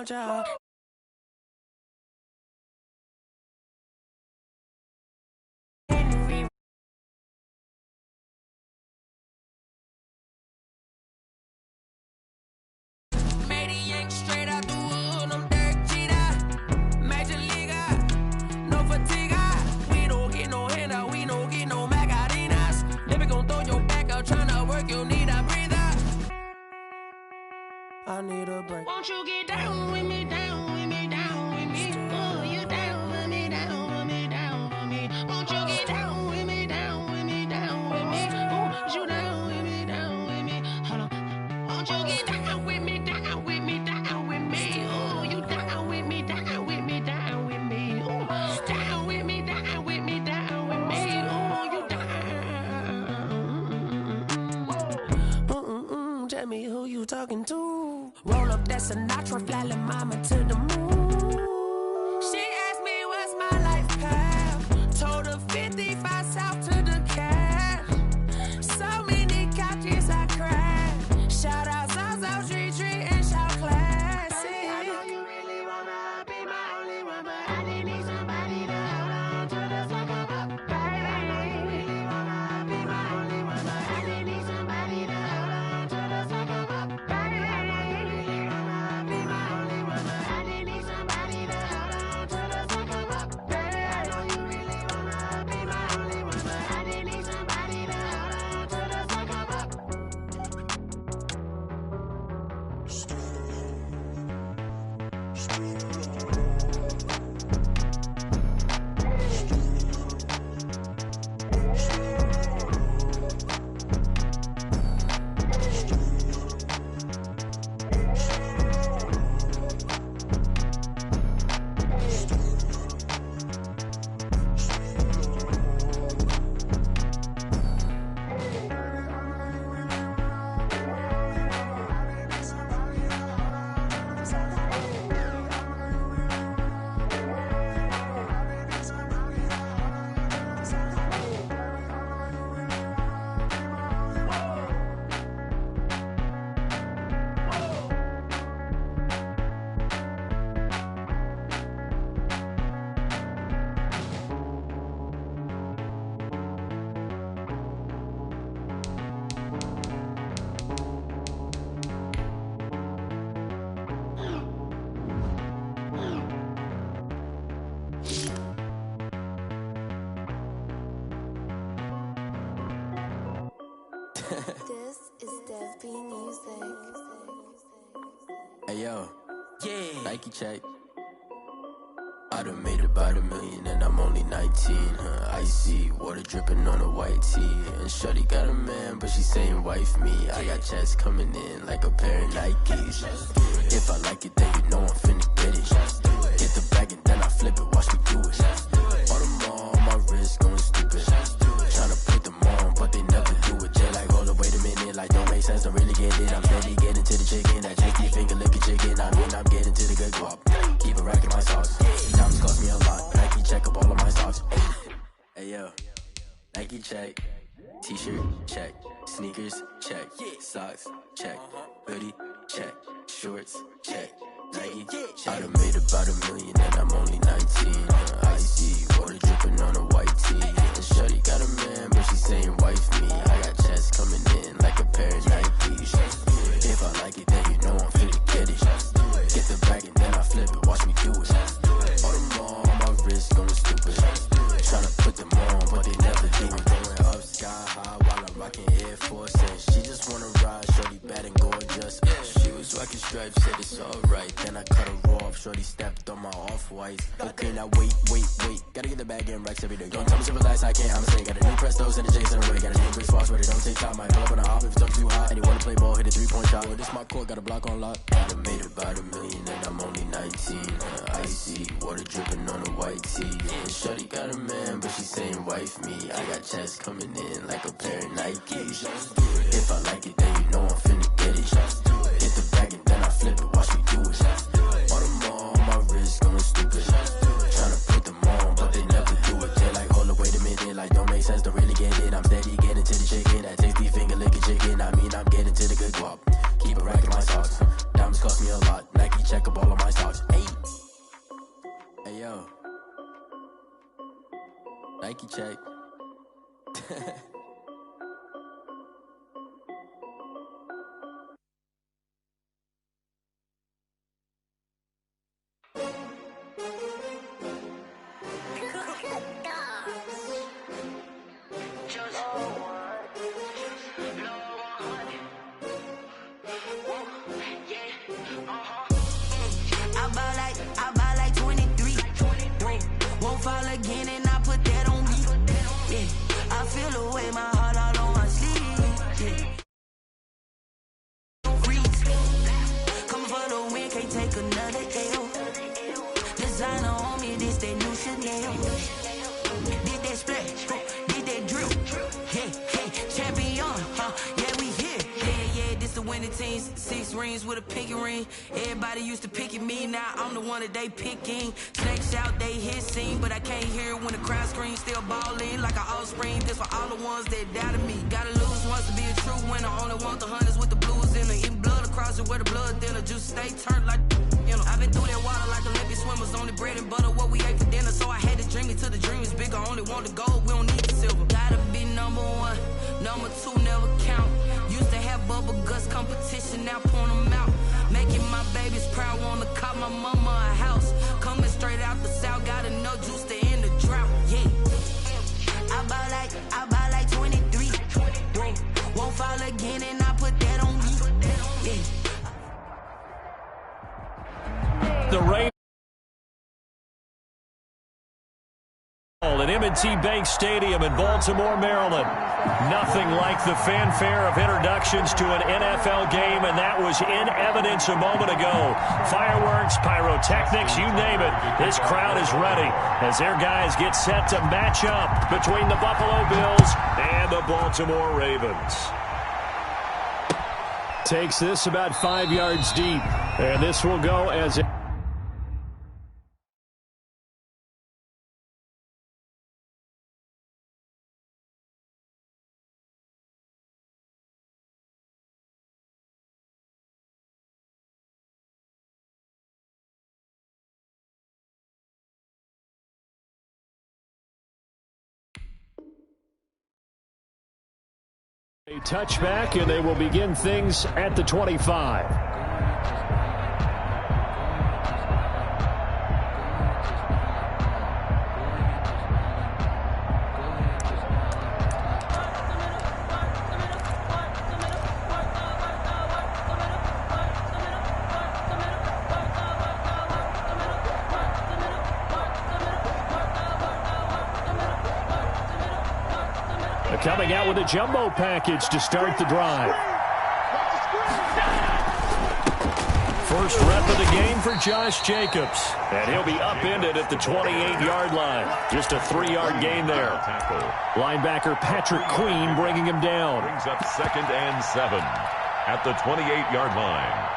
watch out. I need a break. Won't you get down with me, down with me, down with me? Oh, you down with me, down with me, down with me. Won't you get down with me, down with me, down with me? Oh, you down with me, down with me? Hold on. Won't you get down with me, down with me, down with me? Oh, you down with me, down with me, down with me? Oh, down with me, down with me, down with me? Oh, you down. Tell me who you talking to. Roll up that Sinatra, fly la mama to the moon. She asked me what's my life path. Told her 55 south to the cash. So many couches I cried. Shout out South Street and shout classic. I know you really wanna be my only one, but I didn't need somebody to hold on to the second up. Baby, I know you really wanna be my only one, but I didn't need somebody to hold on to the second up. Baby, I know you really wanna be my only one, but I didn't need somebody to hold on to the second up. Baby, I know you really wanna be my only one, but I didn't need somebody to hold on to the second up. This is Dev Music. Hey yo, yeah, Nike check. I done made about $1 million and I'm only 19. Icy water dripping on a white tee. And shorty got a man, but she saying wife me. I got checks coming in like a pair of Nikes. If I like it, then you know I'm finna get it. Get the bag and then I flip it, watch me do it. All them on my wrist going stupid. Tryna put them on, but they never do it. Jay like, hold up, wait a minute, like don't make sense, don't really get it. I'm steady getting to the chicken, that chicky finger licking chicken. I mean, I'm getting to the good guap. Keep a rack in my socks. Diamonds cost me a lot. Nike check up all of my socks. Hey yo, Nike check. T-shirt check. Sneakers check. Socks check. Hoodie check. Shorts check. Nike I done made about $1 million and I'm only 19. Icy water dripping on a white tee. And shorty got a man, but she saying wife me. I got checks coming in like a pair of Nikes. If I like it, then you know I'm finna get it. Get the bag and then I flip it, watch me do it. All them on my wrist going stupid. Tryna put them on, but they never do it. Going up sky high while I'm rocking Air Force. And she just wanna ride, shorty bad and gorgeous. She was rocking stripes, said it's alright. Then I cut her off, shorty stepped on my off-whites. Okay, now wait. Gotta get the bag and racks every day. Don't tell me simple lies, I can't, I'ma say. Got a new Prestos and the J's in the way. Got a new big spots, but it don't take time. Might pull up on a hop if it's up too hot. And you wanna play ball, hit a 3-point shot. Well, this my court, got a block on lock. I done made about $1 million and I'm only 19. Icy water dripping on a white tee. And shorty got a man, but she saying wife me. I got checks coming in like a pair of Nikes. If I like it, then you know I'm finna get it. Hit the bag and then I flip it, watch me do it. All them on my wrist going stupid. Tryna put them on, but they never do it. They like, hold up, wait a minute, like don't make sense, don't really get it. I'm steady getting to the chicken, that tasty finger licking chicken. I mean, I'm getting to the good guap. Keep a rack in my socks. Diamonds cost me a lot. Nike check up all of my talks. Hey. Hey, yo. Nike check. I buy like 23. Won't fall again and I put that on me. Yeah, I feel away my heart all on my sleeve. Yeah. Freeze. Coming for the win, can't take another L. Designer on me, this that new Chanel. Did that splash, did that drip. Yeah, champion, yeah, we here. Yeah, this the winning teams. 6 rings with a pinky ring. Everybody used to pick at me, now I'm the one that they picking. Snakes out, they hit scene, but I can't hear it when the crowd screams. Still ballin' like an offspring. This for all the ones that doubted me. Gotta lose once to be a true winner. Only want the hunters with the blues in it. Eating blood across it where the blood thinner. Juice stay turned like, you know. I've been through that water like Olympic swimmers. Only bread and butter, what we ate for dinner. So I had to dream it till the dream is bigger. Only want the gold, we don't need the silver. Gotta be number 1, number 2 never count. Used to have bubble guts competition, now point them out. Making my babies proud, wanna cop my mama a house. Coming straight out the south, gotta know juice to end the drought. Yeah, I buy like 23. Won't fall again and I put that on me. Yeah. The Ravens at M&T Bank Stadium in Baltimore, Maryland. Nothing like the fanfare of introductions to an NFL game, and that was in evidence a moment ago. Fireworks, pyrotechnics, you name it. This crowd is ready as their guys get set to match up between the Buffalo Bills and the Baltimore Ravens. Takes this about 5 yards deep, and this will go as a touchback, and they will begin things at the 25. Coming out with a jumbo package to start the drive. First rep of the game for Josh Jacobs. And he'll be upended at the 28-yard line. Just a 3-yard gain there. Linebacker Patrick Queen bringing him down. Brings up 2nd and 7 at the 28-yard line.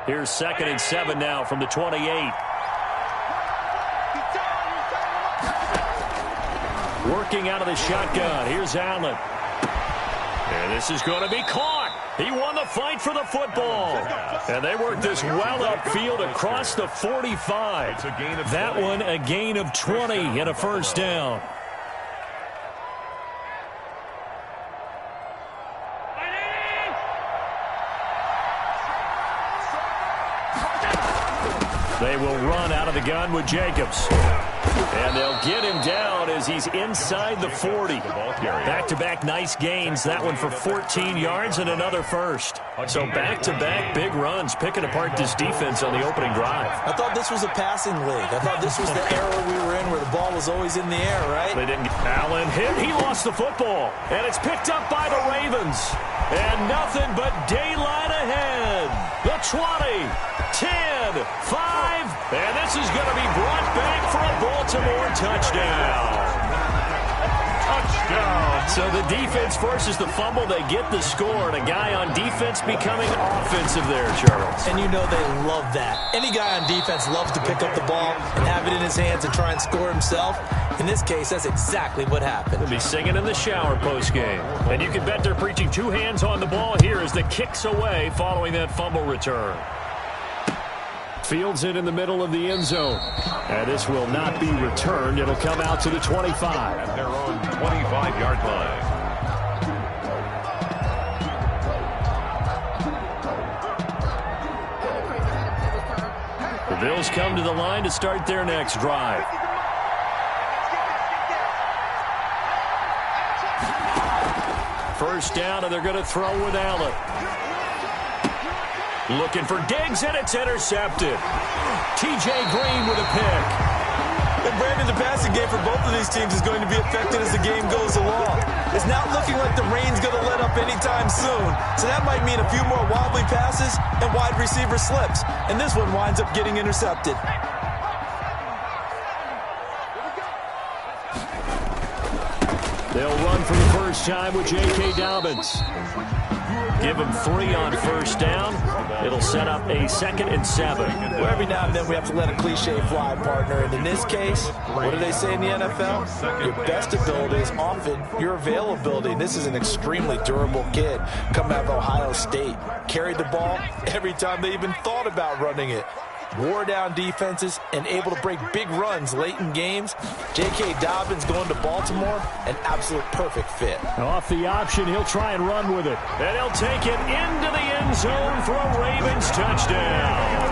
Here's 2nd and 7 now from the 28. Working out of the shotgun. Here's Allen. And this is going to be caught. He won the fight for the football. And they worked this well upfield across the 45. That one a gain of 20 and a first down. They will run out of the gun with Jacobs. And they'll get him down as he's inside the 40. Back-to-back nice gains. That one for 14 yards and another first. So back-to-back big runs, picking apart this defense on the opening drive. I thought this was a passing league. I thought this was the era we were in where the ball was always in the air, right? They didn't. Allen hit. He lost the football. And it's picked up by the Ravens. And nothing but daylight ahead. The 20, 10, 5, and this is going to be brought back for a Baltimore touchdown. Touchdown. So the defense forces the fumble. They get the score, and a guy on defense becoming offensive there, Charles. And you know they love that. Any guy on defense loves to pick up the ball and have it in his hands and try and score himself. In this case, that's exactly what happened. They'll be singing in the shower postgame. And you can bet they're preaching two hands on the ball here as the kick's away following that fumble return. Fields it in the middle of the end zone. And this will not be returned. It'll come out to the 25. At their own 25-yard line. The Bills come to the line to start their next drive. First down, and they're going to throw with Allen. Looking for Diggs, and it's intercepted. T.J. Green with a pick. And Brandon, the passing game for both of these teams is going to be affected as the game goes along. It's not looking like the rain's going to let up anytime soon, so that might mean a few more wobbly passes and wide receiver slips. And this one winds up getting intercepted. They'll run for the first time with J.K. Dobbins. Give him 3 on first down. It'll set up a 2nd and 7. Well, every now and then we have to let a cliche fly, partner. And in this case, what do they say in the NFL? Your best ability is often your availability. And this is an extremely durable kid coming out of Ohio State. Carried the ball every time they even thought about running it. Wore down defenses and able to break big runs late in games. J.K. Dobbins going to Baltimore, an absolute perfect fit. Off the option, he'll try and run with it. And he'll take it into the end zone for a Ravens touchdown.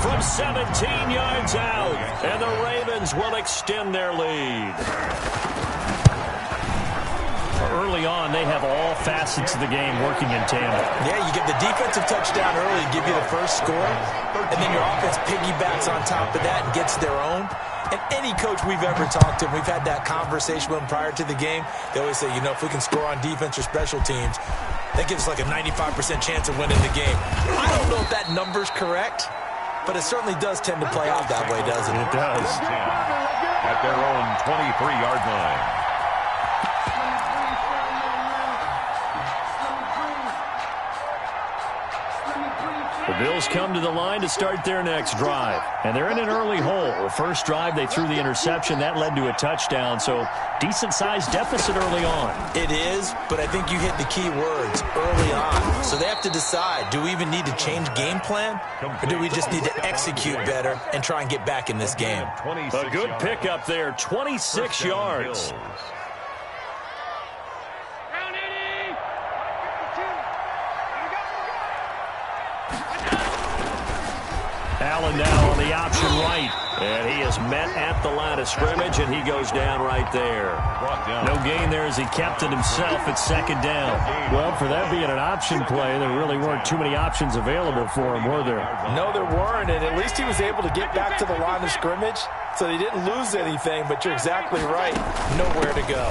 From 17 yards out, and the Ravens will extend their lead. Early on, they have all facets of the game working in tandem. Yeah, you get the defensive touchdown early, give you the first score, and then your offense piggybacks on top of that and gets their own. And any coach we've ever talked to, we've had that conversation with them prior to the game, they always say, you know, if we can score on defense or special teams, that gives us like a 95% chance of winning the game. I don't know if that number's correct, but it certainly does tend to play out that way, doesn't it? It does. At their own 23-yard line. The Bills come to the line to start their next drive. And they're in an early hole. The first drive, they threw the interception. That led to a touchdown. So decent-sized deficit early on. It is, but I think you hit the key words, early on. So they have to decide, do we even need to change game plan? Or do we just need to execute better and try and get back in this game? A good pickup there, 26 yards. Allen now on the option right. And he is met at the line of scrimmage, and he goes down right there. No gain there as he kept it himself at 2nd down. Well, for that being an option play, there really weren't too many options available for him, were there? No, there weren't, and at least he was able to get back to the line of scrimmage, so he didn't lose anything, but you're exactly right. Nowhere to go.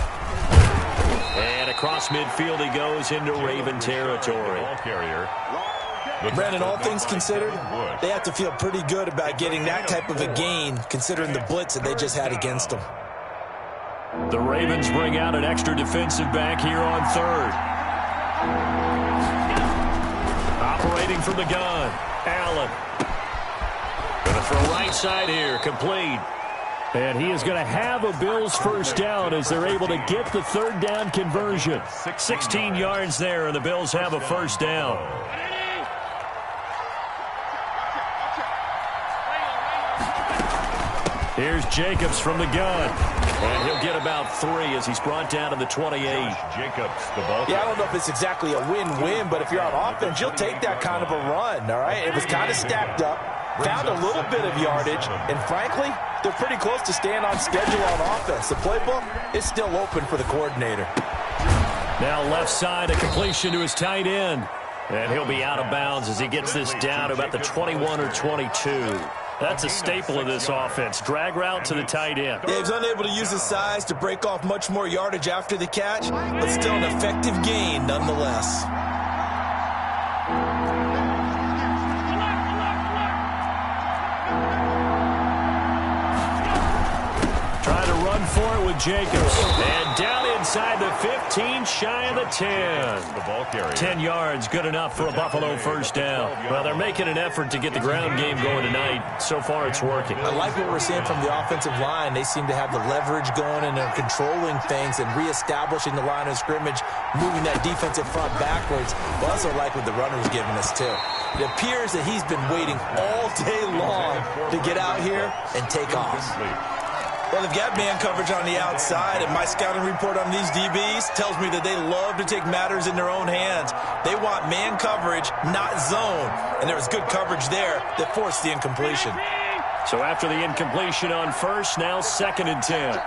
And across midfield he goes into Raven territory. Brandon, all things considered, they have to feel pretty good about getting that type of a gain, considering the blitz that they just had against them. The Ravens bring out an extra defensive back here on 3rd. Operating from the gun, Allen. Going to throw right side here, complete. And he is going to have a Bills first down as they're able to get the 3rd down conversion. 16 yards there, and the Bills have a first down. Here's Jacobs from the gun. And he'll get about 3 as he's brought down to the 28. Jacobs, the ball. Yeah, I don't know if it's exactly a win-win, but if you're on offense, you'll take that kind of a run, all right? It was kind of stacked up, found a little bit of yardage, and frankly, they're pretty close to staying on schedule on offense. The playbook is still open for the coordinator. Now left side, a completion to his tight end. And he'll be out of bounds as he gets this down to about the 21 or 22. That's a staple of this offense. Drag route to the tight end. Yeah, he's unable to use his size to break off much more yardage after the catch, but still an effective gain nonetheless. Trying to run for it with Jacobs. And down inside the 15, shy of the 10. The ball carrier. 10 yards, good enough for a Buffalo first down. Well, they're making an effort to get the ground game going tonight. So far, it's working. I like what we're seeing from the offensive line. They seem to have the leverage going, and they're controlling things and reestablishing the line of scrimmage, moving that defensive front backwards. I also like what the runner's giving us, too. It appears that he's been waiting all day long to get out here and take off. Well, they've got man coverage on the outside, and my scouting report on these DBs tells me that they love to take matters in their own hands. They want man coverage, not zone, and there was good coverage there that forced the incompletion. So after the incompletion on first, now 2nd and 10.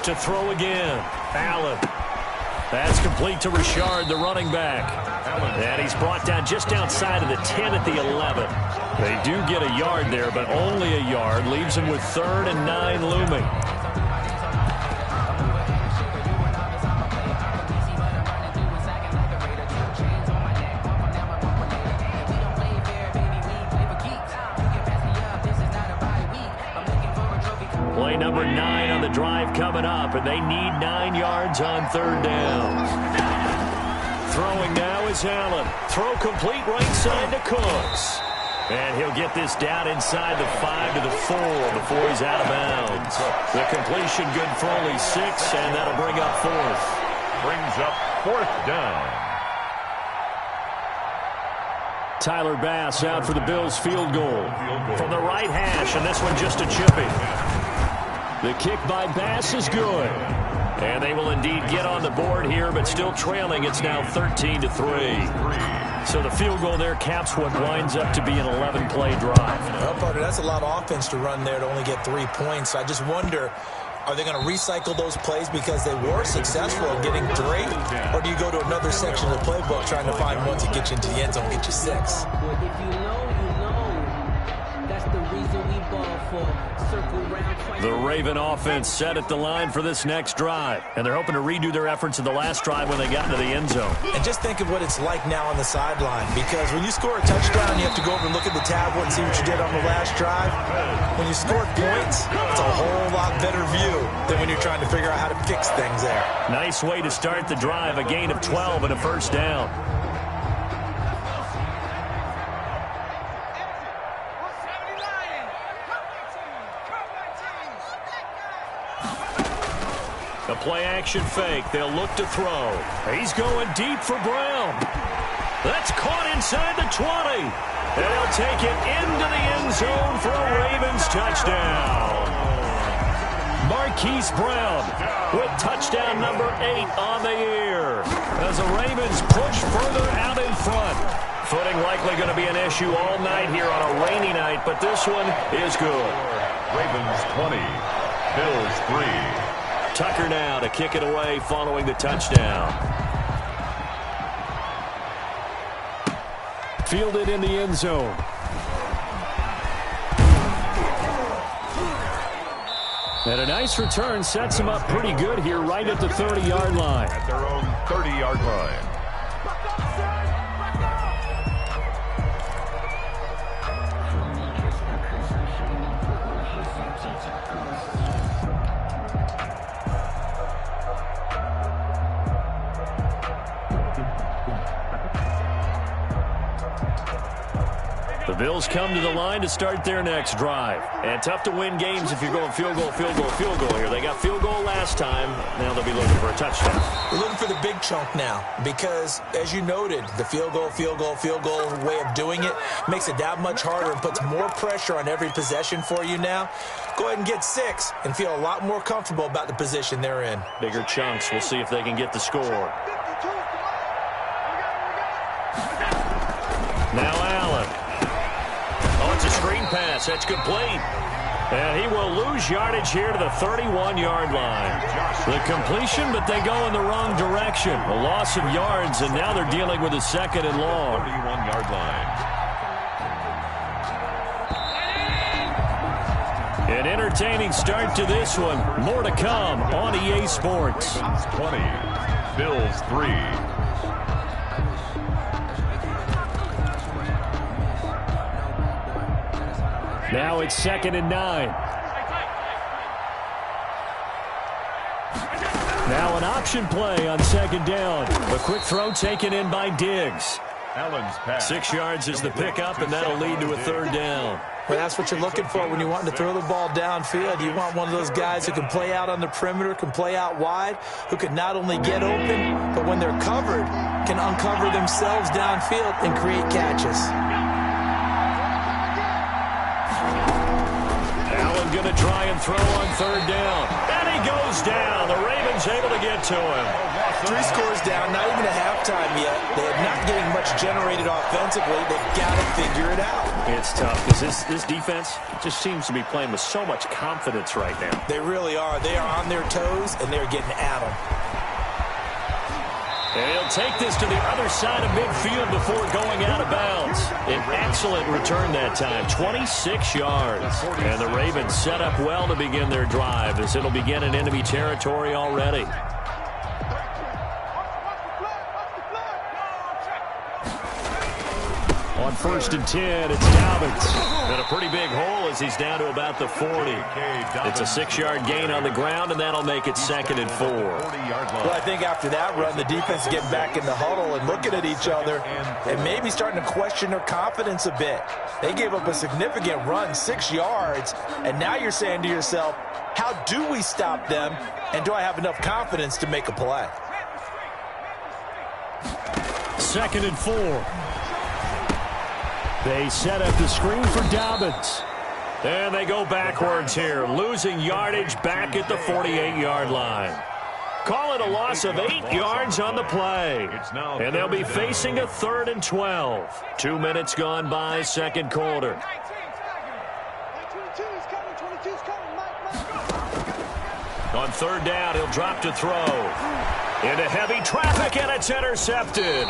To throw again. Allen. That's complete to Richard, the running back. And he's brought down just outside of the 10 at the 11. They do get a yard there, but only a yard. Leaves them with 3rd and 9 looming. Play number 9 on the drive coming up, and they need 9 yards on 3rd down. Throwing now is Allen. Throw complete right side to Cooks. And he'll get this down inside the 5 to the 4 before he's out of bounds. The completion good for only 6, and that'll bring up 4th. Brings up 4th down. Tyler Bass out for the Bills field goal. From the right hash, and this one just a chippy. The kick by Bass is good. And they will indeed get on the board here, but still trailing. It's now 13 to 3. So the field goal there caps what winds up to be an 11-play drive. Well, partner, that's a lot of offense to run there to only get 3 points. I just wonder, are they going to recycle those plays because they were successful in getting 3? Or do you go to another section of the playbook trying to find one to get you into the end zone and get you 6? If you know, you know. That's the reason we ball for. Circle round. The Raven offense set at the line for this next drive. And they're hoping to redo their efforts in the last drive when they got into the end zone. And just think of what it's like now on the sideline. Because when you score a touchdown, you have to go over and look at the tablet and see what you did on the last drive. When you scored points, it's a whole lot better view than when you're trying to figure out how to fix things there. Nice way to start the drive. A gain of 12 and a first down. A play-action fake. They'll look to throw. He's going deep for Brown. That's caught inside the 20. And he'll take it into the end zone for a Ravens touchdown. Marquise Brown with touchdown number 8 on the year. As the Ravens push further out in front. Footing likely going to be an issue all night here on a rainy night, but this one is good. Ravens 20, Bills 3. Tucker now to kick it away following the touchdown. Fielded in the end zone. And a nice return sets him up pretty good here right at the 30-yard line. At their own 30-yard line. The Bills come to the line to start their next drive. And tough to win games if you're going field goal, field goal, field goal here. They got field goal last time. Now they'll be looking for a touchdown. We're looking for the big chunk now because, as you noted, the field goal way of doing it makes it that much harder and puts more pressure on every possession for you now. Go ahead and get 6 and feel a lot more comfortable about the position they're in. Bigger chunks. We'll see if they can get the score. Now Allen. Oh, it's a screen pass. That's complete. And he will lose yardage here to the 31-yard line. The completion, but they go in the wrong direction. A loss of yards, and now they're dealing with a 2nd and long. 31-yard line. An entertaining start to this one. More to come on EA Sports. 20, Bills 3. Now it's 2nd and 9. Now an option play on 2nd down. A quick throw taken in by Diggs. Allen's pass. 6 yards is the pickup, and that'll lead to a 3rd down. Well, that's what you're looking for when you want to throw the ball downfield. You want one of those guys who can play out on the perimeter, can play out wide, who can not only get open, but when they're covered, can uncover themselves downfield and create catches. Allen going to try and throw on 3rd down. And he goes down. The Ravens able to get to him. 3 scores down, not even a halftime yet. They're not getting much generated offensively. They've got to figure it out. It's tough because this defense just seems to be playing with so much confidence right now. They really are. They are on their toes, and they're getting at them. And he'll take this to the other side of midfield before going out of bounds. An excellent return that time, 26 yards. And the Ravens set up well to begin their drive as it'll begin in enemy territory already. On 1st and 10, it's Dobbins. And a pretty big hole as he's down to about the 40. It's a 6-yard gain on the ground, and that'll make it 2nd and 4. Well, I think after that run, the defense is getting back in the huddle and looking at each other and maybe starting to question their confidence a bit. They gave up a significant run, 6 yards, and now you're saying to yourself, how do we stop them, and do I have enough confidence to make a play? 2nd and 4. They set up the screen for Dobbins. And they go backwards here, losing yardage back at the 48-yard line. Call it a loss of 8 yards on the play. And they'll be facing a 3rd and 12. 2 minutes gone by, 2nd quarter. On 3rd down, he'll drop to throw. Into heavy traffic, and it's intercepted.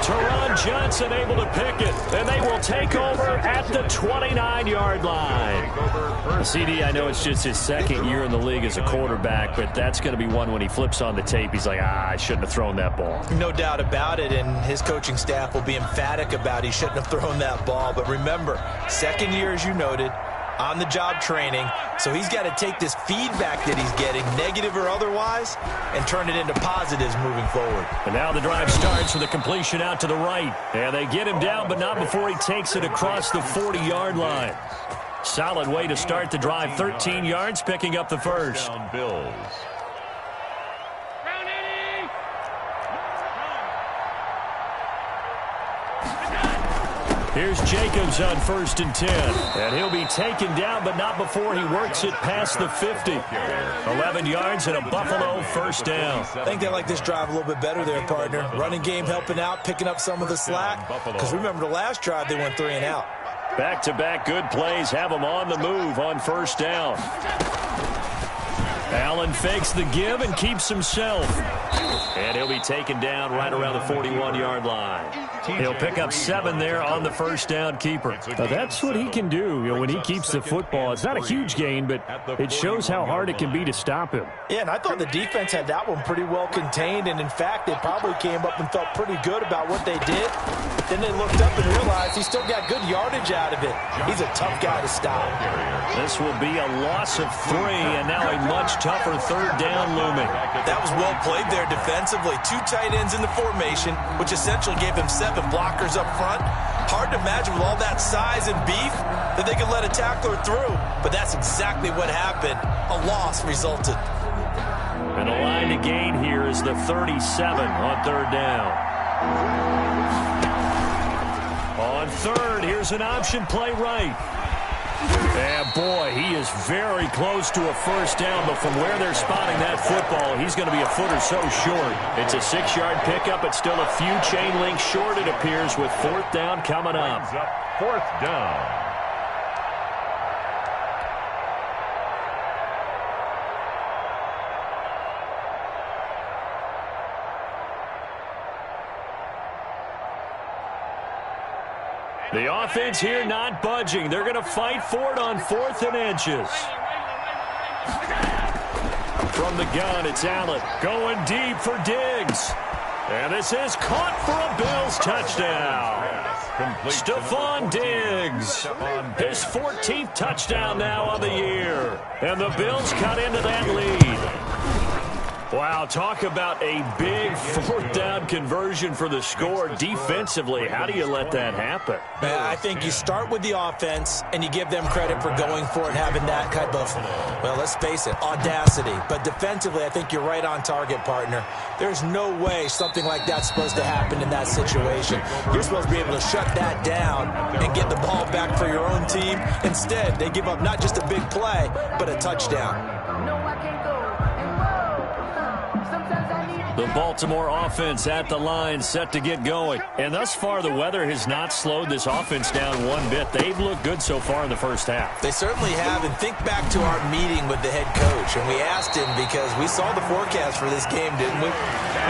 Teron Johnson able to pick it, and they will take over at the 29-yard line. CD, I know it's just his 2nd year in the league as a quarterback, but that's going to be one when he flips on the tape. He's like, I shouldn't have thrown that ball. No doubt about it, and his coaching staff will be emphatic about he shouldn't have thrown that ball. But remember, 2nd year, as you noted, on-the-job training, so he's got to take this feedback that he's getting, negative or otherwise, and turn it into positives moving forward. And now the drive starts with a completion out to the right. And they get him down, but not before he takes it across the 40-yard line. Solid way to start the drive, 13 yards, picking up the 1st. Down Bills. Here's Jacobs on 1st and 10. And he'll be taken down, but not before he works it past the 50. 11 yards and a Buffalo 1st down. I think they like this drive a little bit better there, partner. Running game helping out, picking up some of the slack. Because remember the last drive, they went 3 and out. Back-to-back good plays have him on the move on 1st down. Allen fakes the give and keeps himself. And he'll be taken down right around the 41-yard line. He'll pick up 7 there on the 1st down keeper. Now that's what he can do, when he keeps the football. It's not a huge gain, but it shows how hard it can be to stop him. Yeah, and I thought the defense had that one pretty well contained, and in fact, they probably came up and felt pretty good about what they did. Then they looked up and realized he still got good yardage out of it. He's a tough guy to stop. This will be a loss of 3, and now a much tougher 3rd down looming. That was well played there defensively. 2 tight ends in the formation, which essentially gave him 7 blockers up front. Hard to imagine with all that size and beef that they could let a tackler through, but that's exactly what happened. A loss resulted. And the line to gain here is the 37 on 3rd down. On 3rd, here's an option play right. And boy, he is very close to a 1st down, but from where they're spotting that football, he's going to be a foot or so short. It's a 6-yard pickup, but still a few chain links short, it appears, with 4th down coming up. 4th down. The offense here not budging. They're going to fight for it on 4th and inches. From the gun, it's Allen going deep for Diggs. And this is caught for a Bills touchdown. Stephon Diggs, his 14th touchdown now on the year. And the Bills cut into that lead. Wow, talk about a big 4th down conversion for the score. Defensively, how do you let that happen? Man, I think you start with the offense, and you give them credit for going for it and having that type of, well, let's face it, audacity. But defensively, I think you're right on target, partner. There's no way something like that's supposed to happen in that situation. You're supposed to be able to shut that down and get the ball back for your own team. Instead, they give up not just a big play, but a touchdown. The Baltimore offense at the line, set to get going. And thus far, the weather has not slowed this offense down one bit. They've looked good so far in the first half. They certainly have. And think back to our meeting with the head coach. And we asked him, because we saw the forecast for this game, didn't we?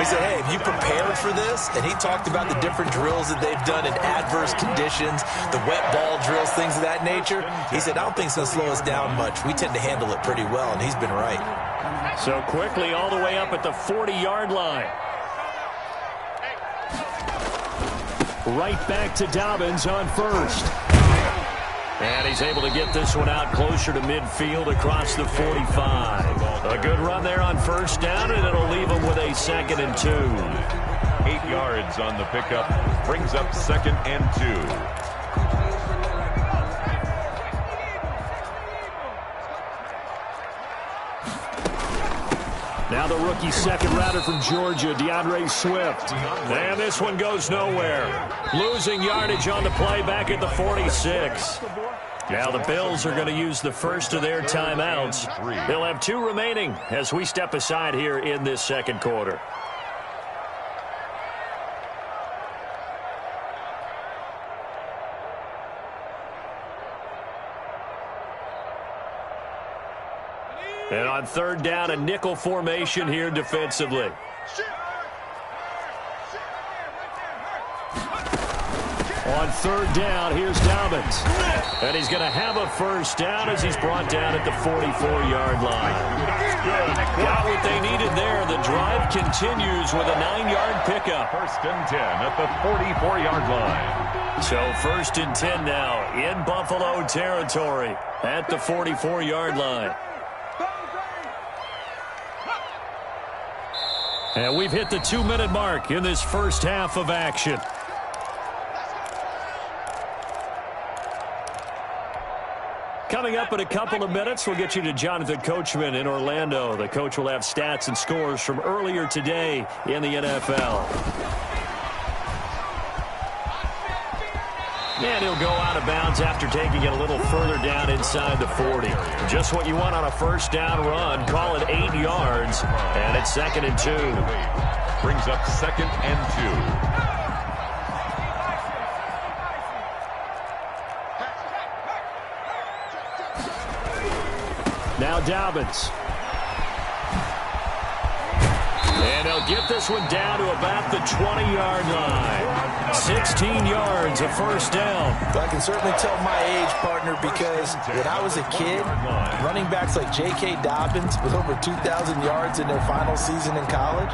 We said, hey, have you prepared for this? And he talked about the different drills that they've done in adverse conditions, the wet ball drills, things of that nature. He said, I don't think it's going to slow us down much. We tend to handle it pretty well, and he's been right. So quickly all the way up at the 40-yard line. Right back to Dobbins on 1st. And he's able to get this one out closer to midfield across the 45. A good run there on 1st down, and it'll leave him with a 2nd and 2. 8 yards on the pickup. Brings up 2nd and 2. Now the rookie second-rounder from Georgia, DeAndre Swift. And this one goes nowhere. Losing yardage on the play back at the 46. Now the Bills are going to use the first of their timeouts. They'll have 2 remaining as we step aside here in this second quarter. And on 3rd down, a nickel formation here defensively. On 3rd down, here's Dobbins. And he's going to have a 1st down as he's brought down at the 44-yard line. Got what they needed there. The drive continues with a 9-yard pickup. 1st and 10 at the 44-yard line. So 1st and 10 now in Buffalo territory at the 44-yard line. And we've hit the 2-minute mark in this first half of action. Coming up in a couple of minutes, we'll get you to Jonathan Coachman in Orlando. The coach will have stats and scores from earlier today in the NFL. And he'll go out of bounds after taking it a little further down inside the 40. Just what you want on a 1st down run. Call it 8 yards. And it's 2nd and 2. Brings up 2nd and 2. Now Dobbins. And they'll get this one down to about the 20-yard line. 16 yards, a 1st down. But I can certainly tell my age, partner, because when I was a kid, running backs like J.K. Dobbins with over 2,000 yards in their final season in college,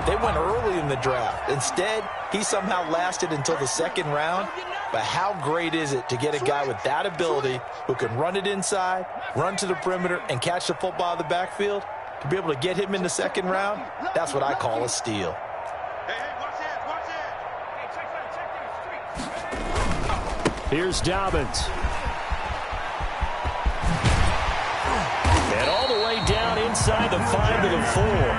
they went early in the draft. Instead, he somehow lasted until the 2nd round. But how great is it to get a guy with that ability who can run it inside, run to the perimeter, and catch the football in the backfield? To be able to get him in the 2nd round, that's what I call a steal. Here's Dobbins. And all the way down inside the 5 to the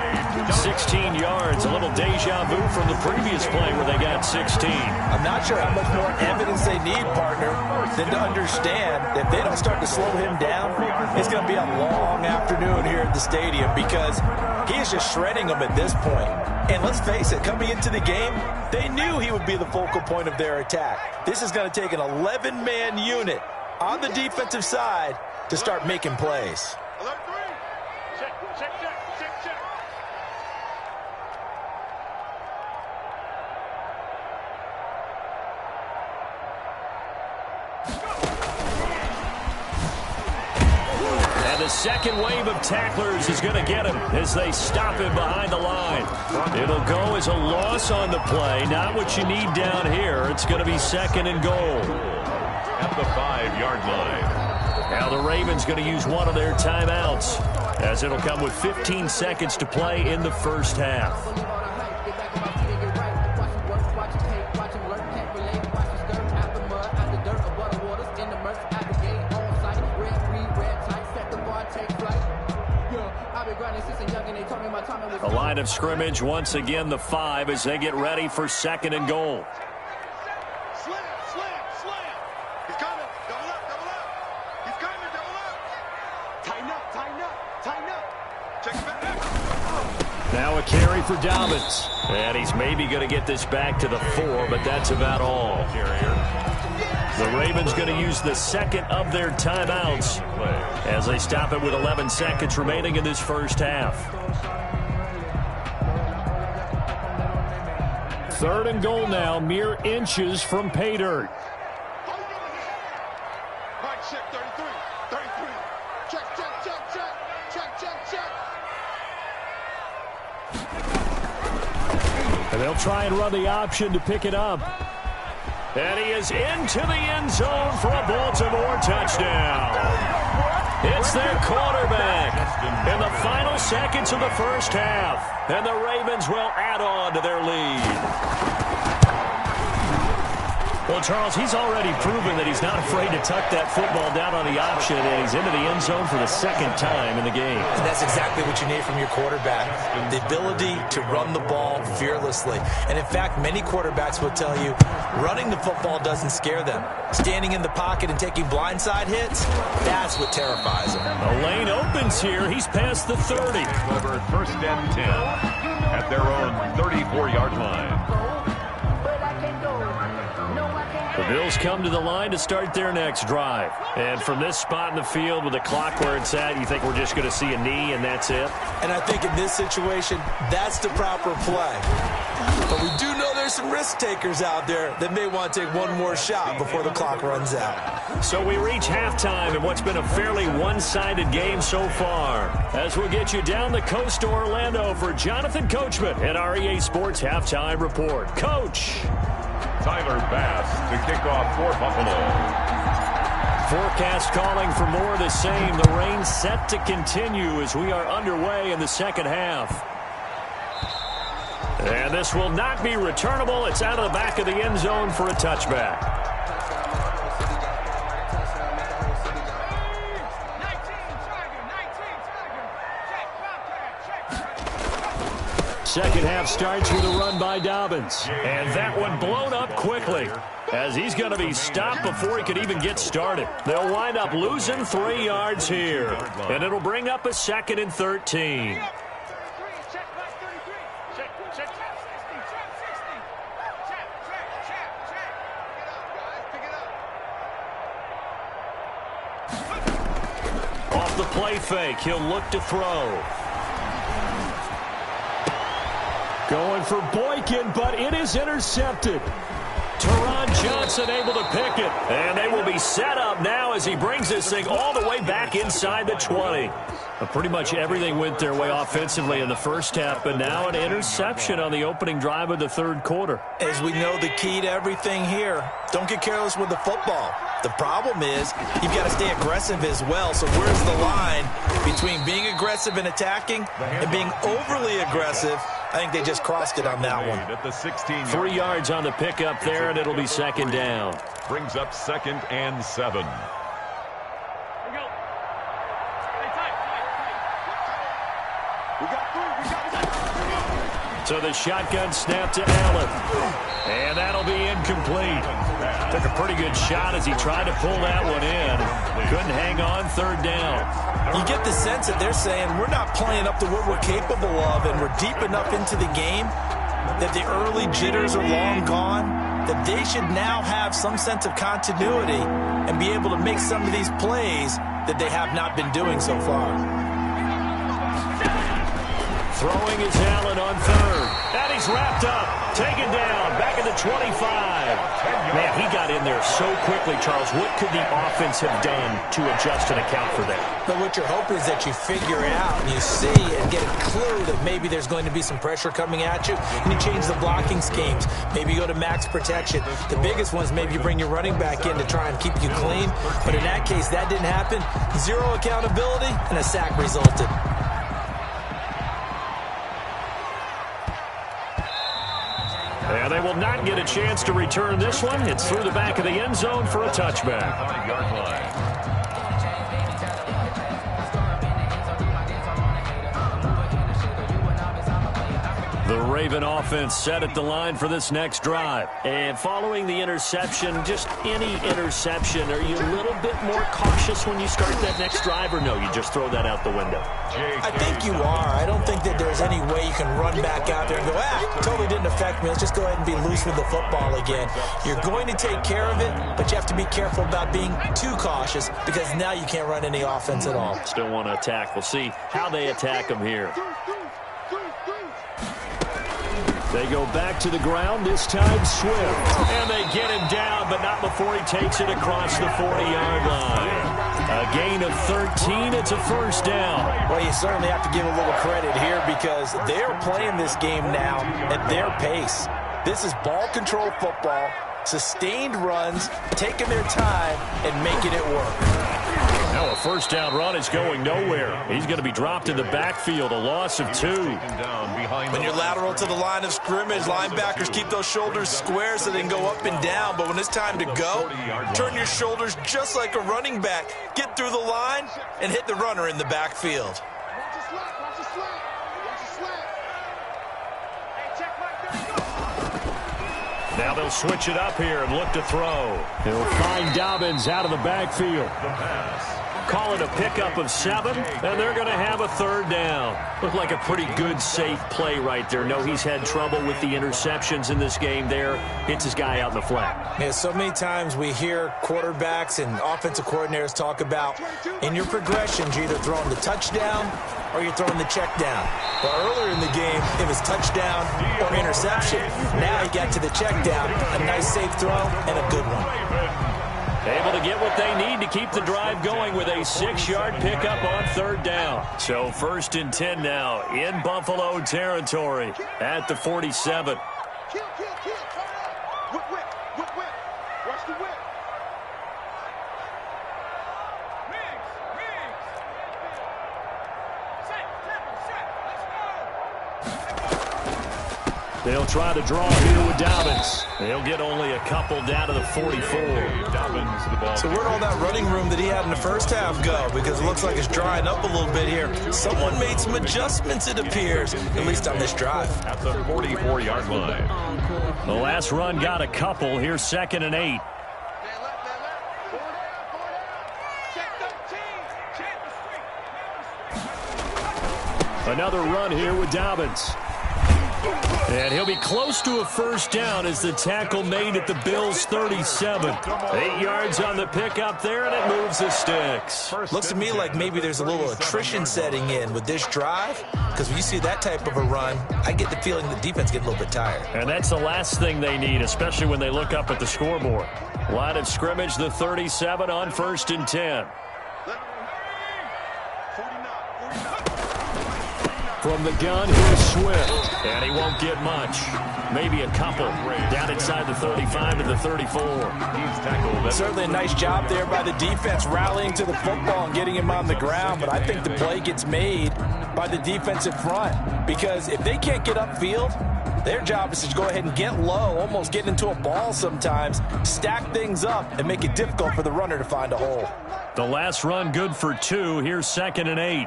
4. 16 yards, a little deja vu from the previous play where they got 16. I'm not sure how much more evidence they need, partner, than to understand that if they don't start to slow him down, it's going to be a long afternoon here at the stadium because he is just shredding them at this point. And let's face it, coming into the game, they knew he would be the focal point of their attack. This is going to take an 11-man unit on the defensive side to start making plays. second wave of tacklers is going to get him as they stop him behind the line. It'll go as a loss on the play. Not what you need down here. It's going to be second and goal. At the 5-yard line. Now the Ravens going to use one of their timeouts, as it'll come with 15 seconds to play in the first half. The line of scrimmage, once again, the 5 as they get ready for second and goal. Slam. He's coming. Double up. He's coming. Double up. Tighten up. Check it back. Now a carry for Dobbins. And he's maybe going to get this back to the 4, but that's about all. The Ravens going to use the second of their timeouts as they stop it with 11 seconds remaining in this first half. Third and goal now, mere inches from pay dirt. Right, check 33. Check. And they'll try and run the option to pick it up. And he is into the end zone for a Baltimore touchdown. It's their quarterback in the final seconds of the first half. And the Ravens will add on to their lead. Well, Charles, he's already proven that he's not afraid to tuck that football down on the option, and he's into the end zone for the second time in the game. And that's exactly what you need from your quarterback, the ability to run the ball fearlessly. And, in fact, many quarterbacks will tell you running the football doesn't scare them. Standing in the pocket and taking blindside hits, that's what terrifies them. The lane opens here. He's past the 30. Over first and 10 at their own 34-yard line. The Bills come to the line to start their next drive. And from this spot in the field with the clock where it's at, you think we're just going to see a knee and that's it? And I think in this situation, that's the proper play. But we do know there's some risk takers out there that may want to take one more shot before the clock runs out. So we reach halftime in what's been a fairly one-sided game so far. As we'll get you down the coast to Orlando for Jonathan Coachman at our EA Sports Halftime Report. Coach! Tyler Bass to kick off for Buffalo. Forecast calling for more of the same. The rain set to continue as we are underway in the second half. And this will not be returnable. It's out of the back of the end zone for a touchback. Second half starts with a run by Dobbins. And that one blown up quickly as he's going to be stopped before he could even get started. They'll wind up losing 3 yards here. And it'll bring up a second and 13. Off the play fake, he'll look to throw. Going for Boykin, but it is intercepted. Teron Johnson able to pick it. And they will be set up now as he brings this thing all the way back inside the 20. But pretty much everything went their way offensively in the first half, but now an interception on the opening drive of the third quarter. As we know, the key to everything here, don't get careless with the football. The problem is you've got to stay aggressive as well. So where's the line between being aggressive and attacking and being overly aggressive? I think they just crossed it on that one. At the 16 3 yards on the pickup there, and it'll be second down. Brings up 2nd and 7. So the shotgun snap to Allen. And that'll be incomplete. Took a pretty good shot as he tried to pull that one in. Couldn't hang on, third down. You get the sense that they're saying we're not playing up to what we're capable of, and we're deep enough into the game that the early jitters are long gone, that they should now have some sense of continuity and be able to make some of these plays that they have not been doing so far. Throwing is Allen on third. And he's wrapped up. Taken down. Back at the 25. Man, he got in there so quickly, Charles. What could the offense have done to adjust and account for that? But what you're hoping is that you figure it out and you see and get a clue that maybe there's going to be some pressure coming at you, and you change the blocking schemes. Maybe you go to max protection. The biggest one is maybe you bring your running back in to try and keep you clean. But in that case, that didn't happen. Zero accountability, and a sack resulted. And they will not get a chance to return this one. It's through the back of the end zone for a touchback. Yard line. The Raven offense set at the line for this next drive. And following the interception, just any interception, are you a little bit more cautious when you start that next drive, or no, you just throw that out the window? I think you are. I don't think that there's any way you can run back out there and go, totally didn't affect me. Let's just go ahead and be loose with the football again. You're going to take care of it, but you have to be careful about being too cautious because now you can't run any offense at all. Still want to attack. We'll see how they attack them here. They go back to the ground, this time Swift. And they get him down, but not before he takes it across the 40-yard line. A gain of 13, it's a first down. Well, you certainly have to give a little credit here because they're playing this game now at their pace. This is ball control football, sustained runs, taking their time, and making it work. Now a first down run is going nowhere. He's going to be dropped in the backfield, a loss of 2. When you're lateral to the line of scrimmage, linebackers keep those shoulders square so they can go up and down. But when it's time to go, turn your shoulders just like a running back. Get through the line and hit the runner in the backfield. Now they'll switch it up here and look to throw. He'll find Dobbins out of the backfield. Call it a pickup of 7, and they're going to have a third down. Looked like a pretty good, safe play right there. No, he's had trouble with the interceptions in this game there. Hits his guy out in the flat. Yeah, so many times we hear quarterbacks and offensive coordinators talk about in your progressions, you're either throwing the touchdown or you're throwing the check down. But earlier in the game, it was touchdown or interception. Now he got to the check down, a nice safe throw and a good one. Able to get what they need to keep the drive going with a 6-yard pickup on third down. So 1st and 10 now in Buffalo territory at the 47. Watch the whip. They'll try to draw here with Dobbins. They'll get only a couple down to the 44. So where'd all that running room that he had in the first half go? Because it looks like it's drying up a little bit here. Someone made some adjustments, it appears, at least on this drive. At the 44-yard line. The last run got a couple. Here's 2nd and 8. Another run here with Dobbins. And he'll be close to a first down as the tackle made at the Bills' 37. 8 yards on the pickup there, and it moves the sticks. Looks to me like maybe there's a little attrition setting in with this drive, because when you see that type of a run, I get the feeling the defense gets a little bit tired. And that's the last thing they need, especially when they look up at the scoreboard. Line of scrimmage, the 37 on 1st and 10. From the gun, here's Swift. And he won't get much. Maybe a couple. Down inside the 35 to the 34. Certainly a nice job there by the defense rallying to the football and getting him on the ground. But I think the play gets made by the defensive front. Because if they can't get upfield, their job is to go ahead and get low, almost get into a ball sometimes, stack things up, and make it difficult for the runner to find a hole. The last run good for 2. Here's 2nd and 8.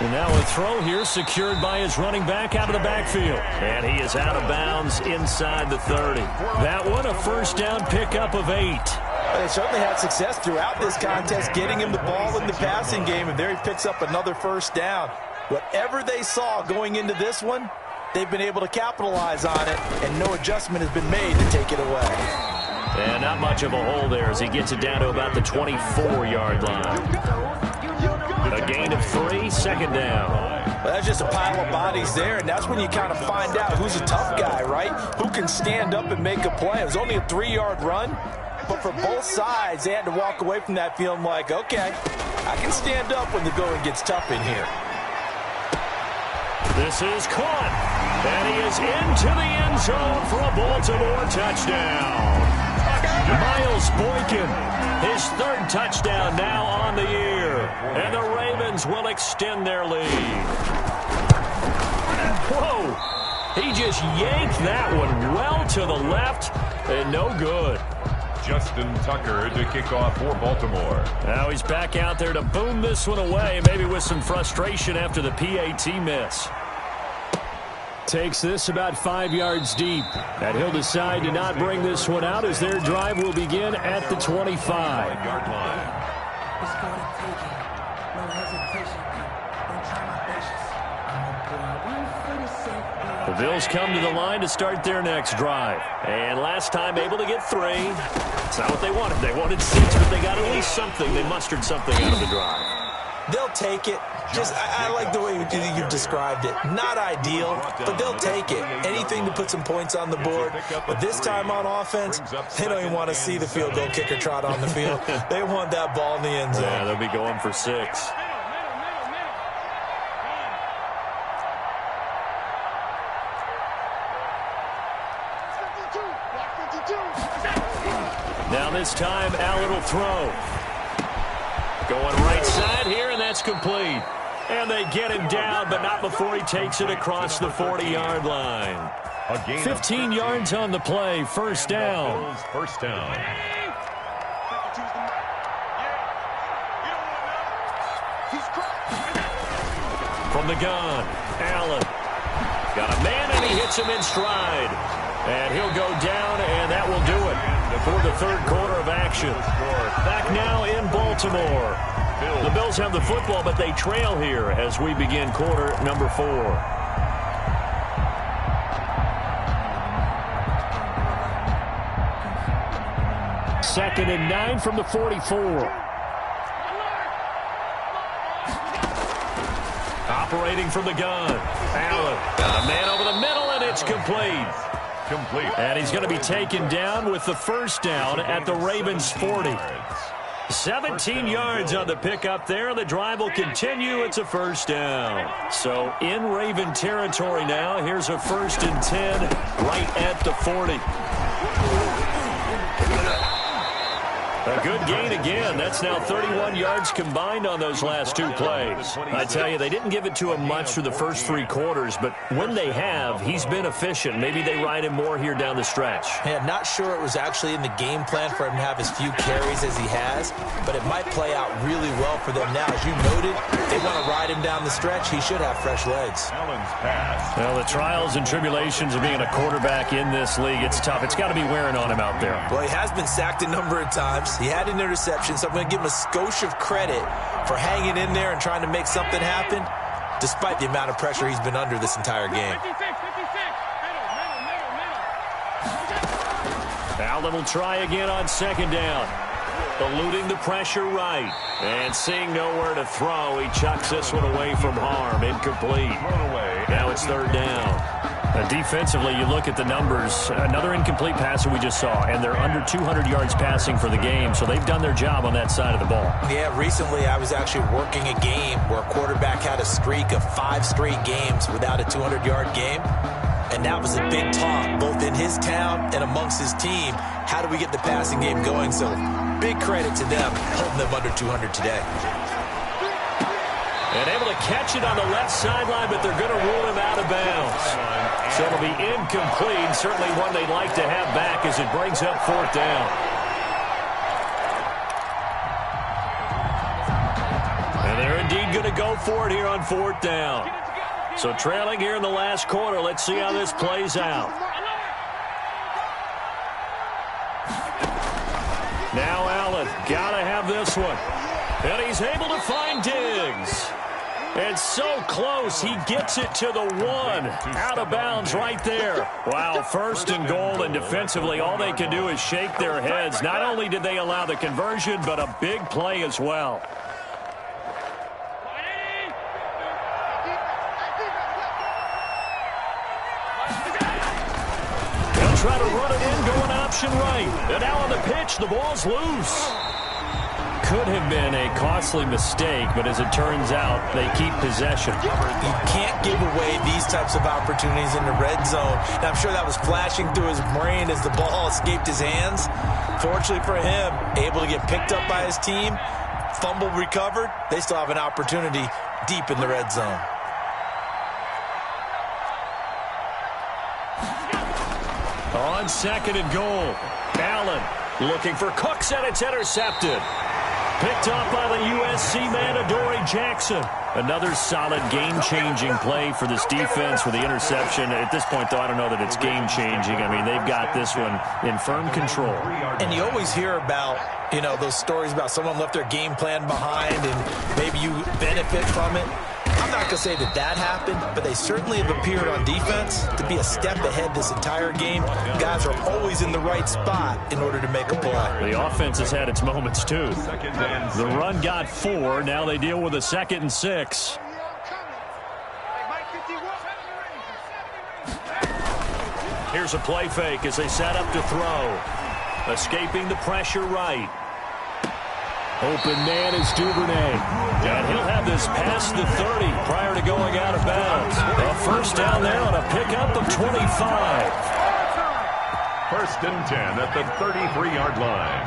And now a throw here secured by his running back out of the backfield. And he is out of bounds inside the 30. That one a first down pickup of 8. They certainly had success throughout this contest getting him the ball in the passing game, and there he picks up another first down. Whatever they saw going into this one, they've been able to capitalize on it, and no adjustment has been made to take it away. And not much of a hole there as he gets it down to about the 24-yard line. A gain of 3, second down. Well, that's just a pile of bodies there, and that's when you kind of find out who's a tough guy, right? Who can stand up and make a play. It was only a 3-yard run, but for both sides, they had to walk away from that feeling like, okay, I can stand up when the going gets tough in here. This is caught, and he is into the end zone for a Baltimore touchdown. Miles Boykin, his 3rd touchdown now on the year, and the Ravens will extend their lead. Whoa, he just yanked that one well to the left, and no good. Justin Tucker to kick off for Baltimore. Now he's back out there to boom this one away, maybe with some frustration after the PAT miss. Takes this about 5 yards deep, and he'll decide to not bring this one out as their drive will begin at the 25-yard line. The Bills come to the line to start their next drive. And last time able to get 3. It's not what they wanted. They wanted 6, but they got at least something. They mustered something out of the drive. They'll take it. Just, I like the way you've described it. Not ideal, but they'll take it. Anything to put some points on the board. But this time on offense, they don't even want to see the field goal kicker trot on the field. They want that ball in the end zone. Yeah, they'll be going for 6. Now this time, Allen will throw. Going right side here, and that's complete. And they get him down, but not before he takes it across the 40-yard line. 15 yards on the play, first down. First down. From the gun, Allen. Got a man, and he hits him in stride. And he'll go down, and that will do it for the 3rd quarter of action. Back now in Baltimore. The Bills have the football, but they trail here as we begin quarter number 4. Second and 9 from the 44. Operating from the gun. Allen. Got a man over the middle, and it's complete. And he's going to be taken down with the first down at the Ravens' 40. 17 yards on the pickup there. The drive will continue. It's a first down. So in Raven territory now. Here's a 1st and 10 right at the 40. A good gain again. That's now 31 yards combined on those last 2 plays. I tell you, they didn't give it to him much through the first 3 quarters, but when they have, he's been efficient. Maybe they ride him more here down the stretch. Yeah, not sure it was actually in the game plan for him to have as few carries as he has, but it might play out really well for them now. As you noted, they want to ride him down the stretch. He should have fresh legs. Well, the trials and tribulations of being a quarterback in this league, it's tough. It's got to be wearing on him out there. Well, he has been sacked a number of times. He had an interception, so I'm going to give him a skosh of credit for hanging in there and trying to make something happen, despite the amount of pressure he's been under this entire game. Allen will try again on 2nd down. Eluding the pressure right. And seeing nowhere to throw, he chucks this one away from harm. Incomplete. Now it's 3rd down. Defensively, you look at the numbers. Another incomplete pass that we just saw, and they're under 200 yards passing for the game, so they've done their job on that side of the ball. Yeah, recently I was actually working a game where a quarterback had a streak of 5 straight games without a 200-yard game, and that was a big talk, both in his town and amongst his team. How do we get the passing game going? So big credit to them, holding them under 200 today. And able to catch it on the left sideline, but they're going to rule him out of bounds. So it'll be incomplete. Certainly one they'd like to have back as it brings up 4th down. And they're indeed going to go for it here on 4th down. So trailing here in the last quarter. Let's see how this plays out. Now Allen, got to have this one. And he's able to find Diggs. And so close, he gets it to the 1. Out of bounds right there. Wow, 1st and goal, and defensively, all they can do is shake their heads. Not only did they allow the conversion, but a big play as well. try to run it in, going option right. And now on the pitch, the ball's loose. Could have been a costly mistake, but as it turns out, they keep possession. You can't give away these types of opportunities in the red zone. And I'm sure that was flashing through his brain as the ball escaped his hands. Fortunately for him, able to get picked up by his team, fumble recovered. They still have an opportunity deep in the red zone. On second and goal, Allen looking for Cooks, and it's intercepted. Picked up by the USC man, Adoree Jackson. Another solid game-changing play for this defense with the interception. At this point, though, I don't know that it's game-changing. I mean, they've got this one in firm control. And you always hear about, you know, those stories about someone left their game plan behind and maybe you benefit from it. I'm not going to say that that happened, but they certainly have appeared on defense to be a step ahead this entire game. Guys are always in the right spot in order to make a play. The offense has had its moments, too. The run got 4. Now they deal with a 2nd and 6. Here's a play fake as they set up to throw. Escaping the pressure right. Open man is Duvernay. And he'll have this past the 30 prior to going out of bounds. A first down there on a pickup of 25. 1st and 10 at the 33-yard line.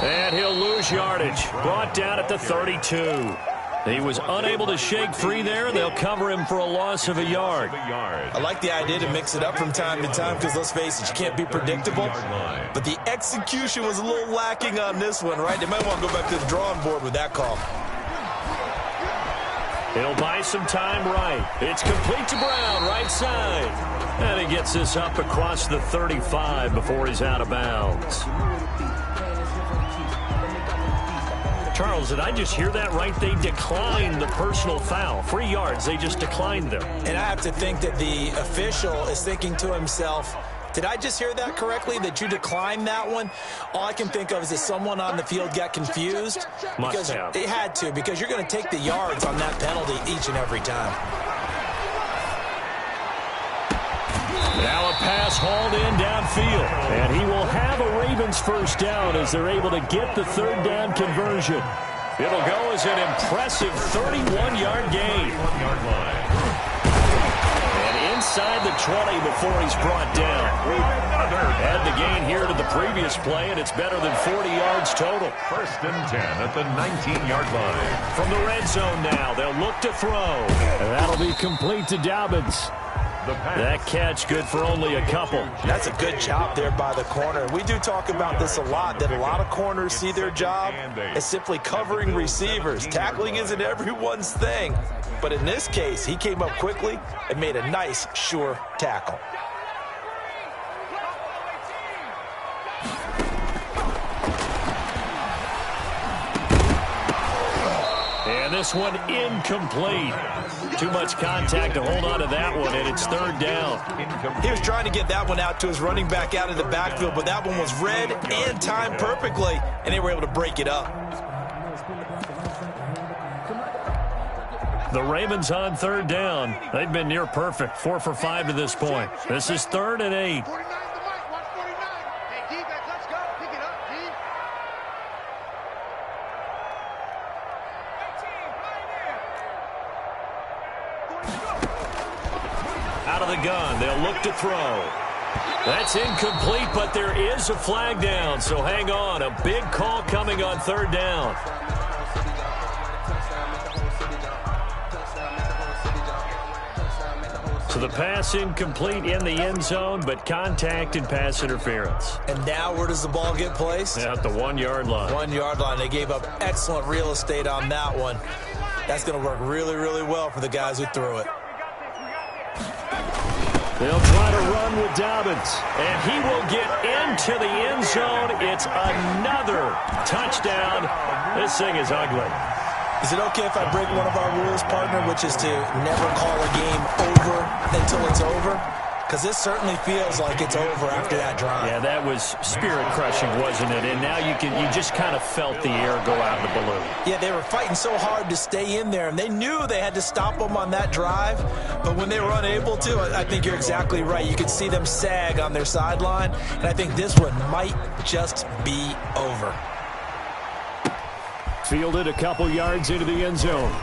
And he'll lose yardage. Brought down at the 32. He was unable to shake free there. They'll cover him for a loss of a yard. I like the idea to mix it up from time to time because, let's face it, you can't be predictable. But the execution was a little lacking on this one, right? They might want to go back to the drawing board with that call. He'll buy some time right. It's complete to Brown, right side. And he gets this up across the 35 before he's out of bounds. Charles, did I just hear that right? They declined the personal foul. 3 yards, they just declined them. And I have to think that the official is thinking to himself, did I just hear that correctly, that you declined that one? All I can think of is that someone on the field got confused. Must have. They had to, because you're going to take the yards on that penalty each and every time. Now a pass hauled in downfield. And he will have a Ravens first down as they're able to get the 3rd down conversion. It'll go as an impressive 31-yard gain. And inside the 20 before he's brought down. Add the gain here to the previous play, and it's better than 40 yards total. 1st and 10 at the 19-yard line. From the red zone now, they'll look to throw. And that'll be complete to Dobbins. That catch good for only a couple. That's a good job there by the corner. We do talk about this a lot, that a lot of corners see their job as simply covering receivers. Tackling isn't everyone's thing. But in this case, he came up quickly and made a nice, sure tackle. And this one incomplete. Too much contact to hold on to that one, and it's 3rd down. He was trying to get that one out to his running back out of the backfield, but that one was read and timed perfectly, and they were able to break it up. The Ravens on 3rd down. They've been near perfect, 4 for 5 to this point. This is 3rd and 8. Out of the gun, they'll look to throw. That's incomplete, but there is a flag down, so hang on. A big call coming on 3rd down. So the pass incomplete in the end zone, but contact and pass interference. And now where does the ball get placed? At the 1-yard line. 1-yard line. They gave up excellent real estate on that one. That's going to work really, really well for the guys who threw it. They'll try to run with Dobbins, and he will get into the end zone. It's another touchdown. This thing is ugly. Is it okay if I break one of our rules, partner, which is to never call a game over until it's over? because this certainly feels like it's over after that drive. Yeah, that was spirit-crushing, wasn't it? And now you just kind of felt the air go out of the balloon. Yeah, they were fighting so hard to stay in there, and they knew they had to stop them on that drive. But when they were unable to, I think you're exactly right. You could see them sag on their sideline, and I think this one might just be over. Fielded a couple yards into the end zone.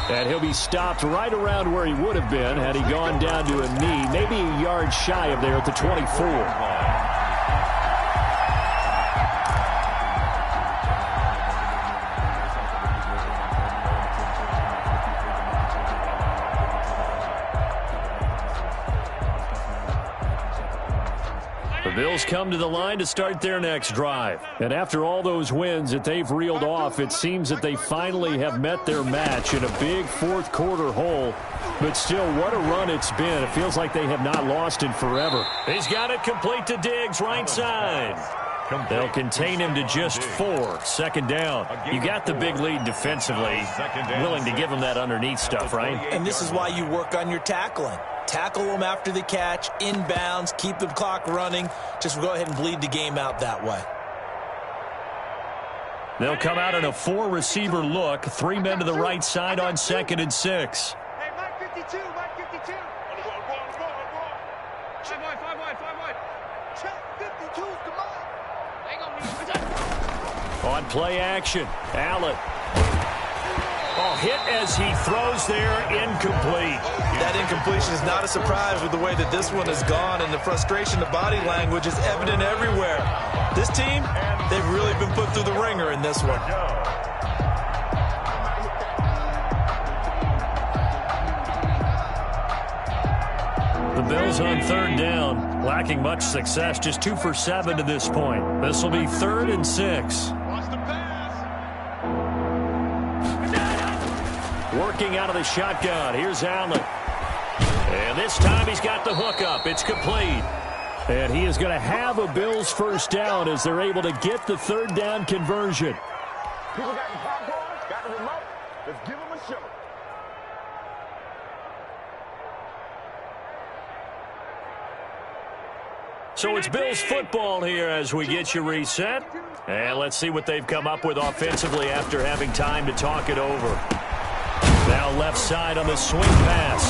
And he'll be stopped right around where he would have been had he gone down to a knee, maybe a yard shy of there at the 24. The Bills come to the line to start their next drive. And after all those wins that they've reeled off, it seems that they finally have met their match in a big fourth quarter hole. But still, what a run it's been. It feels like they have not lost in forever. He's got it complete to Diggs, right side. They'll contain him to just 4. Second down. You got the big lead defensively. Willing to give him that underneath stuff, right? And this is why you work on your tackling. Tackle them after the catch, inbounds, keep the clock running. Just go ahead and bleed the game out that way. They'll come out in a 4-receiver look. 3 men to the right side on 2nd and 6. Hey, Mike 52, Mike 52. Five wide. Check 52's come on. They gonna need On play action, Allen. Oh, hit as he throws there, incomplete. That incompletion is not a surprise with the way that this one has gone, and the frustration of body language is evident everywhere. This team, they've really been put through the ringer in this one. The Bills on 3rd down, lacking much success, just 2 for 7 to this point. This will be 3rd and 6. Working out of the shotgun. Here's Allen. And this time he's got the hook up. It's complete. And he is going to have a Bills first down as they're able to get the 3rd down conversion. People got the popcorn, got the remote. Let's give them a show. So it's Bills football here as we get you reset. And let's see what they've come up with offensively after having time to talk it over. Now left side on the swing pass.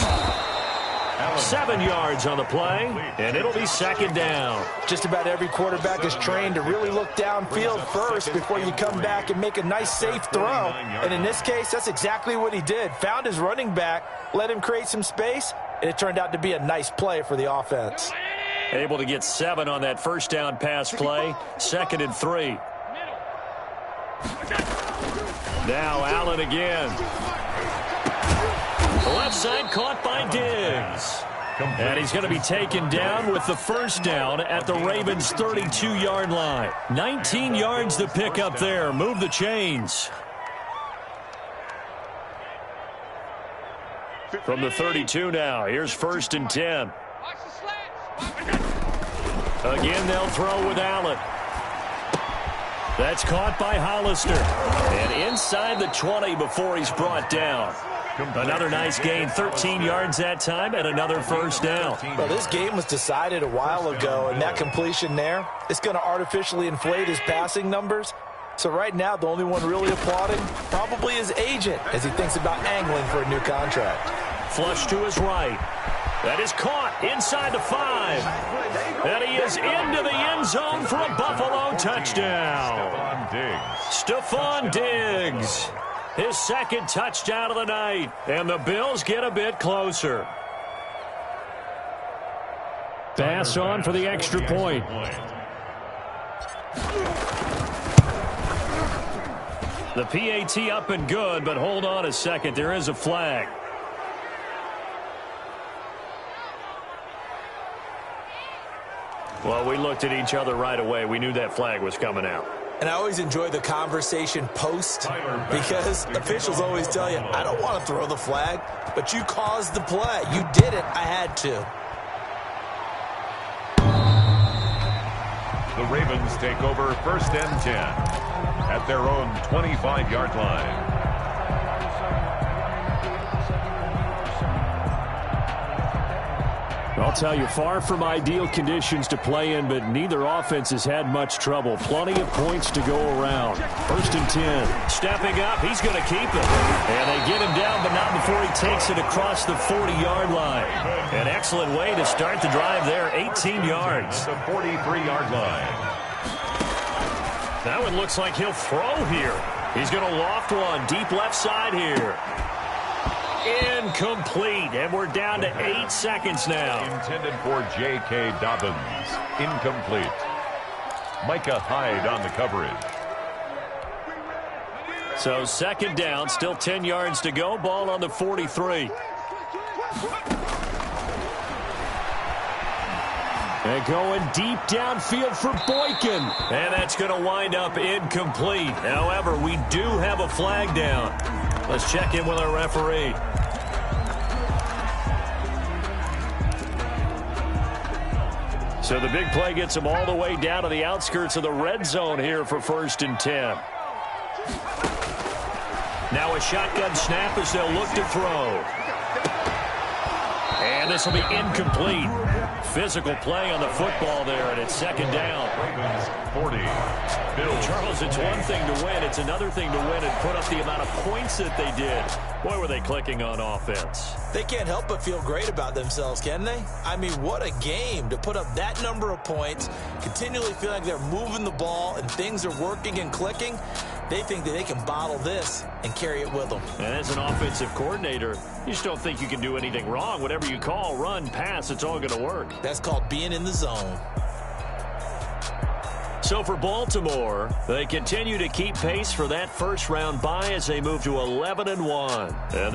7 yards on the play, and it'll be 2nd down. Just about every quarterback is trained to really look downfield first before you come back and make a nice, safe throw. And in this case, that's exactly what he did. Found his running back, let him create some space, and it turned out to be a nice play for the offense. Able to get 7 on that first down pass play. 2nd and 3. Now Allen again. The left side caught by Diggs. And he's going to be taken down with the first down at the Ravens' 32-yard line. 19 yards to pick up there. Move the chains. From the 32 now, here's 1st and 10. Again, they'll throw with Allen. That's caught by Hollister. And inside the 20 before he's brought down. Another nice gain, 13 yards that time, and another first down. Well, this game was decided a while ago, and that completion there, it's going to artificially inflate his passing numbers. So right now, the only one really applauding probably his agent as he thinks about angling for a new contract. Flush to his right. That is caught inside the 5. And he is into the end zone for a Buffalo touchdown. Stephon Diggs. His 2nd touchdown of the night. And the Bills get a bit closer. Pass on for the extra point. The PAT up and good, but hold on a second. There is a flag. Well, we looked at each other right away. We knew that flag was coming out. And I always enjoy the conversation post because officials always tell you, I don't want to throw the flag, but you caused the play. You did it. I had to. The Ravens take over 1st and 10 at their own 25-yard line. I'll tell you, far from ideal conditions to play in, but neither offense has had much trouble. Plenty of points to go around. 1st and 10. Stepping up, he's going to keep it. And they get him down, but not before he takes it across the 40-yard line. An excellent way to start the drive there, 18 yards. The 43-yard line. That one looks like he'll throw here. He's going to loft one deep left side here. Incomplete, and we're down to 8 seconds now. Intended for J.K. Dobbins. Incomplete. Micah Hyde on the coverage. So 2nd down, still 10 yards to go. Ball on the 43. And going deep downfield for Boykin. And that's going to wind up incomplete. However, we do have a flag down. Let's check in with our referee. So the big play gets him all the way down to the outskirts of the red zone here for 1st and 10. Now a shotgun snap as they'll look to throw. And this will be incomplete. Physical play on the football there, and it's 2nd down. Ravens 40. Bills. Charles, it's one thing to win. It's another thing to win and put up the amount of points that they did. Boy, were they clicking on offense. They can't help but feel great about themselves, can they? I mean, what a game to put up that number of points, continually feel like they're moving the ball and things are working and clicking. They think that they can bottle this and carry it with them. And as an offensive coordinator, you just don't think you can do anything wrong. Whatever you call, run, pass, it's all going to work. That's called being in the zone. So for Baltimore, they continue to keep pace for that first-round bye as they move to 11-1.